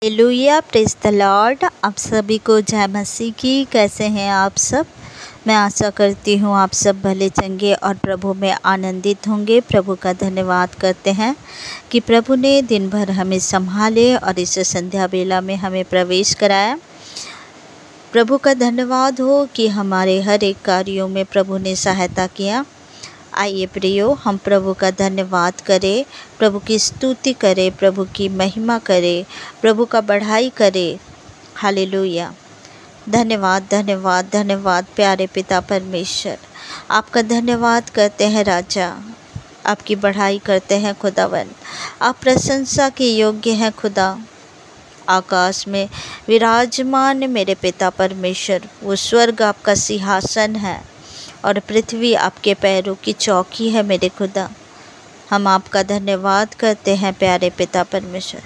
Hallelujah, praise the Lord. आप सभी को जय मसीह की। कैसे हैं आप सब? मैं आशा करती हूँ आप सब भले चंगे और प्रभु में आनंदित होंगे। प्रभु का धन्यवाद करते हैं कि प्रभु ने दिन भर हमें संभाले और इस संध्या बेला में हमें प्रवेश कराया। प्रभु का धन्यवाद हो कि हमारे हर एक कार्यों में प्रभु ने सहायता किया। आइए प्रियो, हम प्रभु का धन्यवाद करें, प्रभु की स्तुति करें, प्रभु की महिमा करें, प्रभु का बढ़ाई करें। हालेलुया। धन्यवाद धन्यवाद धन्यवाद प्यारे पिता परमेश्वर, आपका धन्यवाद करते हैं राजा, आपकी बढ़ाई करते हैं खुदावन। आप प्रशंसा के योग्य हैं खुदा। आकाश में विराजमान मेरे पिता परमेश्वर, वो स्वर्ग आपका सिंहासन है और पृथ्वी आपके पैरों की चौकी है मेरे खुदा। हम आपका धन्यवाद करते हैं प्यारे पिता परमेश्वर।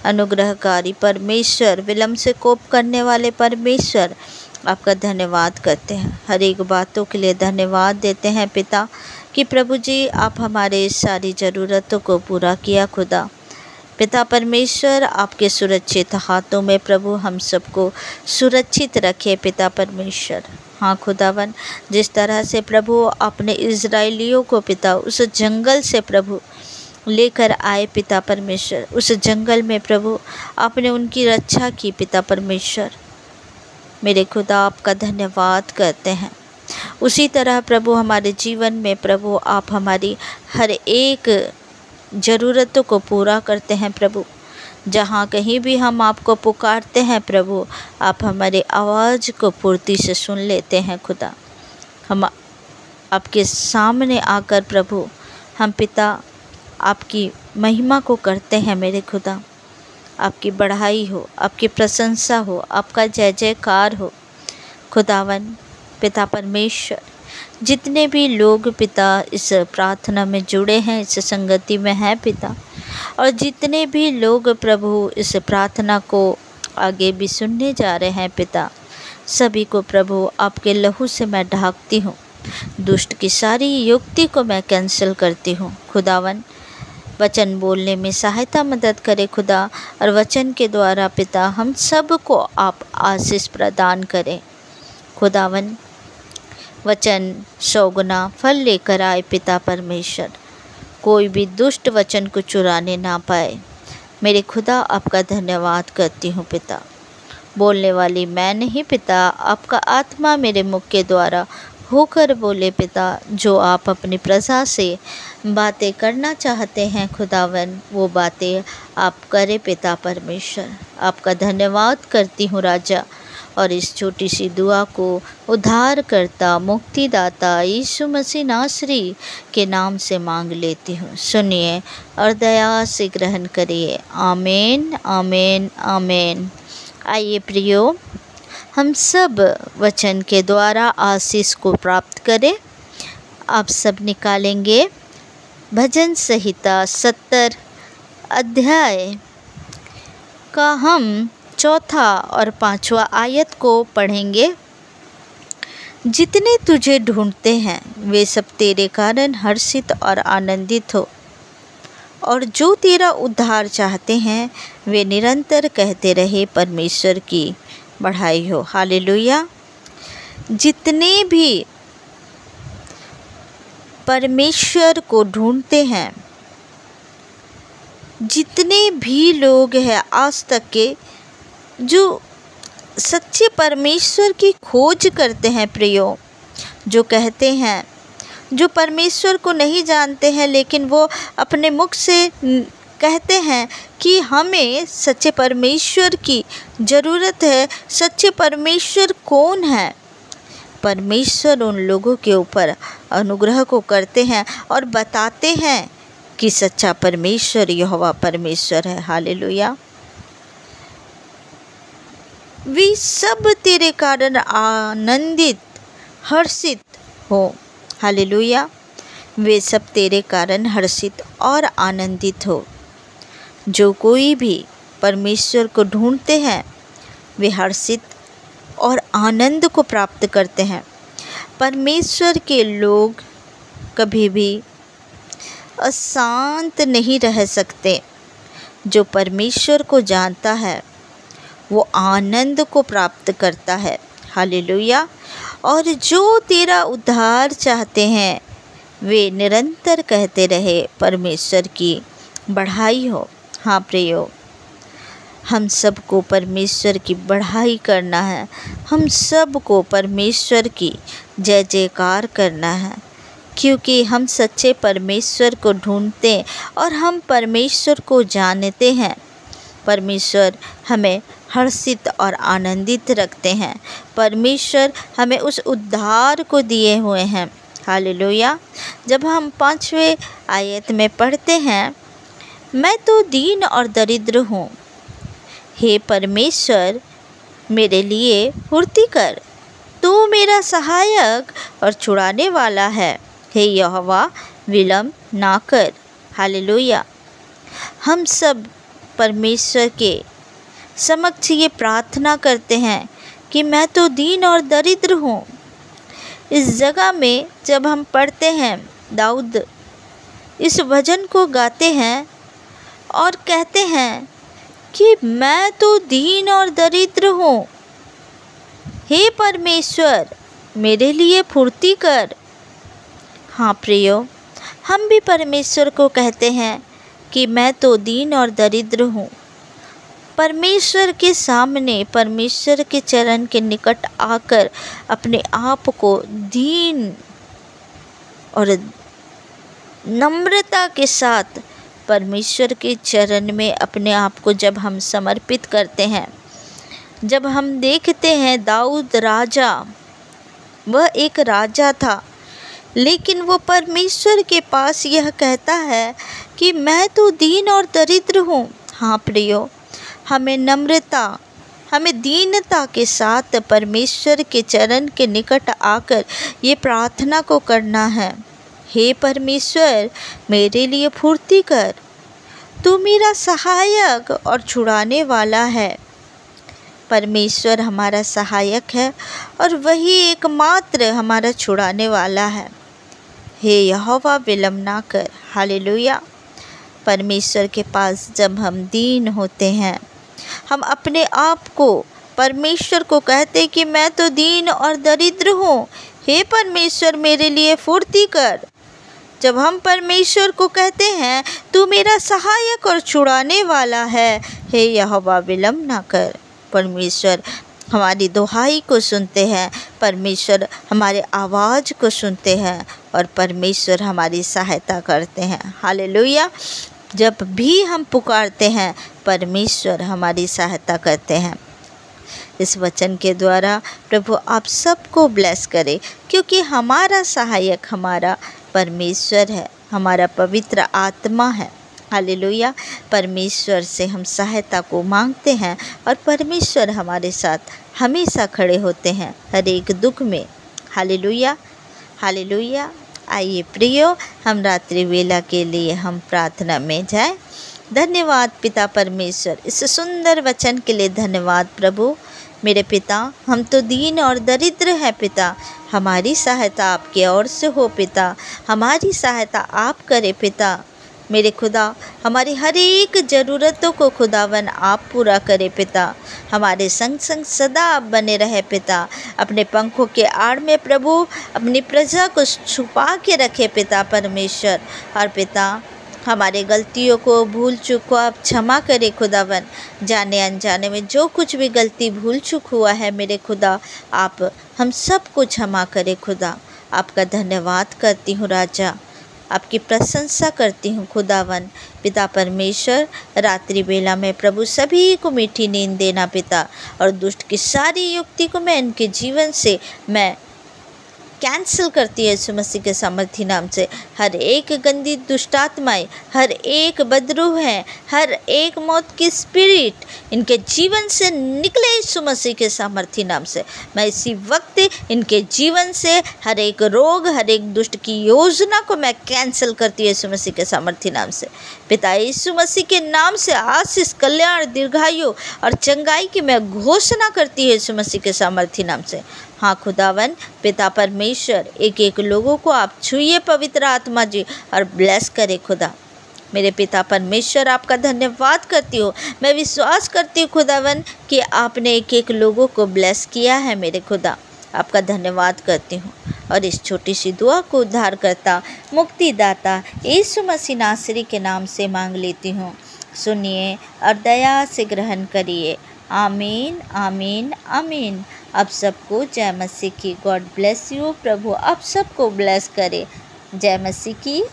अनुग्रहकारी परमेश्वर, विलम्ब से कोप करने वाले परमेश्वर, आपका धन्यवाद करते हैं। हर एक बातों के लिए धन्यवाद देते हैं पिता कि प्रभु जी आप हमारे सारी ज़रूरतों को पूरा किया खुदा। पिता परमेश्वर, आपके सुरक्षित हाथों में प्रभु हम सबको सुरक्षित रखे पिता परमेश्वर। हाँ खुदावन, जिस तरह से प्रभु आपने इज़राइलियों को पिता उस जंगल से प्रभु लेकर आए पिता परमेश्वर, उस जंगल में प्रभु आपने उनकी रक्षा की पिता परमेश्वर। मेरे खुदा आपका धन्यवाद करते हैं। उसी तरह प्रभु हमारे जीवन में प्रभु आप हमारी हर एक ज़रूरतों को पूरा करते हैं प्रभु। जहाँ कहीं भी हम आपको पुकारते हैं प्रभु, आप हमारे आवाज़ को पूर्ति से सुन लेते हैं खुदा। हम आपके सामने आकर प्रभु हम पिता आपकी महिमा को करते हैं मेरे खुदा। आपकी बढ़ाई हो, आपकी प्रशंसा हो, आपका जय जयकार हो खुदावन पिता परमेश्वर। जितने भी लोग पिता इस प्रार्थना में जुड़े हैं, इस संगति में हैं पिता, और जितने भी लोग प्रभु इस प्रार्थना को आगे भी सुनने जा रहे हैं पिता, सभी को प्रभु आपके लहू से मैं ढांकती हूँ। दुष्ट की सारी युक्ति को मैं कैंसिल करती हूँ खुदावन। वचन बोलने में सहायता मदद करे खुदा, और वचन के द्वारा पिता हम सब को आप आशीष प्रदान करें खुदावन। वचन 100 गुना फल लेकर आए पिता परमेश्वर। कोई भी दुष्ट वचन को चुराने ना पाए मेरे खुदा। आपका धन्यवाद करती हूँ पिता। बोलने वाली मैं नहीं पिता, आपका आत्मा मेरे मुख के द्वारा होकर बोले पिता। जो आप अपनी प्रजा से बातें करना चाहते हैं खुदावन, वो बातें आप करें पिता परमेश्वर। आपका धन्यवाद करती हूँ राजा, और इस छोटी सी दुआ को उद्धारकर्ता मुक्तिदाता यीशु मसीह नासरी के नाम से मांग लेती हूँ। सुनिए और दया से ग्रहण करिए। आमीन आमीन आमीन। आइए प्रियो, हम सब वचन के द्वारा आशीष को प्राप्त करें। आप सब निकालेंगे भजन संहिता 70 अध्याय का हम 4 और 5वां आयत को पढ़ेंगे। जितने तुझे ढूंढते हैं वे सब तेरे कारण हर्षित और आनंदित हो, और जो तेरा उद्धार चाहते हैं वे निरंतर कहते रहे परमेश्वर की बढ़ाई हो। हालेलुया। जितने भी परमेश्वर को ढूंढते हैं, जितने भी लोग हैं आज तक के जो सच्चे परमेश्वर की खोज करते हैं प्रियो, जो कहते हैं, जो परमेश्वर को नहीं जानते हैं लेकिन वो अपने मुख से कहते हैं कि हमें सच्चे परमेश्वर की ज़रूरत है। सच्चे परमेश्वर कौन है? परमेश्वर उन लोगों के ऊपर अनुग्रह को करते हैं और बताते हैं कि सच्चा परमेश्वर यहोवा परमेश्वर है। हालेलुया। वे सब तेरे कारण आनंदित हर्षित हो। हालेलुया। वे सब तेरे कारण हर्षित और आनंदित हो। जो कोई भी परमेश्वर को ढूंढते हैं वे हर्षित और आनंद को प्राप्त करते हैं। परमेश्वर के लोग कभी भी अशांत नहीं रह सकते। जो परमेश्वर को जानता है वो आनंद को प्राप्त करता है। हालेलुया। और जो तेरा उद्धार चाहते हैं वे निरंतर कहते रहे परमेश्वर की बढ़ाई हो। हाँ प्रियो, हम सबको परमेश्वर की बढ़ाई करना है, हम सबको परमेश्वर की जय जयकार करना है, क्योंकि हम सच्चे परमेश्वर को ढूंढते और हम परमेश्वर को जानते हैं। परमेश्वर हमें हर्षित और आनंदित रखते हैं। परमेश्वर हमें उस उद्धार को दिए हुए हैं। हालेलुया। जब हम 5वें आयत में पढ़ते हैं, मैं तो दीन और दरिद्र हूँ, हे परमेश्वर मेरे लिए फुर्ती कर, तू मेरा सहायक और छुड़ाने वाला है, हे यहोवा विलम्ब ना कर। हालेलुया। हम सब परमेश्वर के समक्ष ये प्रार्थना करते हैं कि मैं तो दीन और दरिद्र हूँ। इस जगह में जब हम पढ़ते हैं, दाऊद इस भजन को गाते हैं और कहते हैं कि मैं तो दीन और दरिद्र हूँ, हे परमेश्वर मेरे लिए फुर्ती कर। हाँ प्रियो, हम भी परमेश्वर को कहते हैं कि मैं तो दीन और दरिद्र हूँ। परमेश्वर के सामने, परमेश्वर के चरण के निकट आकर अपने आप को दीन और नम्रता के साथ परमेश्वर के चरण में अपने आप को जब हम समर्पित करते हैं, जब हम देखते हैं दाऊद राजा, वह एक राजा था, लेकिन वो परमेश्वर के पास यह कहता है कि मैं तो दीन और दरिद्र हूँ। हाँ प्रियो, हमें नम्रता, हमें दीनता के साथ परमेश्वर के चरण के निकट आकर ये प्रार्थना को करना है, हे परमेश्वर मेरे लिए फुर्ती कर, तू मेरा सहायक और छुड़ाने वाला है। परमेश्वर हमारा सहायक है और वही एकमात्र हमारा छुड़ाने वाला है। हे यहोवा विलम्ब ना कर। हालेलुया। परमेश्वर के पास जब हम दीन होते हैं, हम अपने आप को परमेश्वर को कहते कि मैं तो दीन और दरिद्र हूँ, हे परमेश्वर मेरे लिए फुर्ती कर। जब हम परमेश्वर को कहते हैं तू मेरा सहायक और छुड़ाने वाला है, हे यहोवा विलम्ब ना कर, परमेश्वर हमारी दुहाई को सुनते हैं, परमेश्वर हमारे आवाज़ को सुनते हैं और परमेश्वर हमारी सहायता करते हैं। हालेलुया। जब भी हम पुकारते हैं परमेश्वर हमारी सहायता करते हैं। इस वचन के द्वारा प्रभु आप सबको ब्लेस करे, क्योंकि हमारा सहायक हमारा परमेश्वर है, हमारा पवित्र आत्मा है। हालेलुया। परमेश्वर से हम सहायता को मांगते हैं और परमेश्वर हमारे साथ हमेशा खड़े होते हैं हर एक दुख में। हालेलुया। हालेलुया। आइए प्रियो, हम रात्रि वेला के लिए हम प्रार्थना में जाएं। धन्यवाद पिता परमेश्वर, इस सुंदर वचन के लिए धन्यवाद प्रभु। मेरे पिता, हम तो दीन और दरिद्र हैं पिता, हमारी सहायता आपकी ओर से हो पिता, हमारी सहायता आप करें पिता। मेरे खुदा, हमारी हर एक ज़रूरतों को खुदावन आप पूरा करें पिता, हमारे संग संग सदा आप बने रहे पिता। अपने पंखों के आड़ में प्रभु अपनी प्रजा को छुपा के रखे पिता परमेश्वर। और पिता, हमारे गलतियों को, भूल चूक को आप क्षमा करें खुदावन। जाने अनजाने में जो कुछ भी गलती भूल चूक हुआ है मेरे खुदा, आप हम सब को क्षमा करें खुदा। आपका धन्यवाद करती हूँ राजा, आपकी प्रशंसा करती हूँ खुदावन। पिता परमेश्वर, रात्रि बेला में प्रभु सभी को मीठी नींद देना पिता, और दुष्ट की सारी युक्ति को मैं इनके जीवन से मैं कैंसिल करती है यीशु मसीह के सामर्थी नाम से। हर एक गंदी दुष्टात्माएं, हर एक बदरूह है, हर एक मौत की स्पिरिट इनके जीवन से निकले यीशु मसीह के सामर्थी नाम से। मैं इसी वक्त इनके जीवन से हर एक रोग, हर एक दुष्ट की योजना को मैं कैंसिल करती है यीशु मसीह के सामर्थी नाम से। पिता यीशु मसीह के नाम से आशीष, कल्याण, दीर्घायु और चंगाई की मैं घोषणा करती है यीशु मसीह के सामर्थी नाम से। हाँ खुदावन, पिता परमेश्वर, एक एक लोगों को आप छुइए पवित्र आत्मा जी और ब्लेस करे खुदा। मेरे पिता परमेश्वर, आपका धन्यवाद करती हूँ। मैं विश्वास करती हूँ खुदावन कि आपने एक एक लोगों को ब्लेस किया है मेरे खुदा। आपका धन्यवाद करती हूँ और इस छोटी सी दुआ को उद्धारकर्ता मुक्तिदाता यीशु मसीह नासरी के नाम से मांग लेती हूँ। सुनिए और दया से ग्रहण करिए। आमीन आमीन आमीन। आप सबको जय मसीह की। God bless you. प्रभु आप सबको ब्लेस करे। जय मसीह की।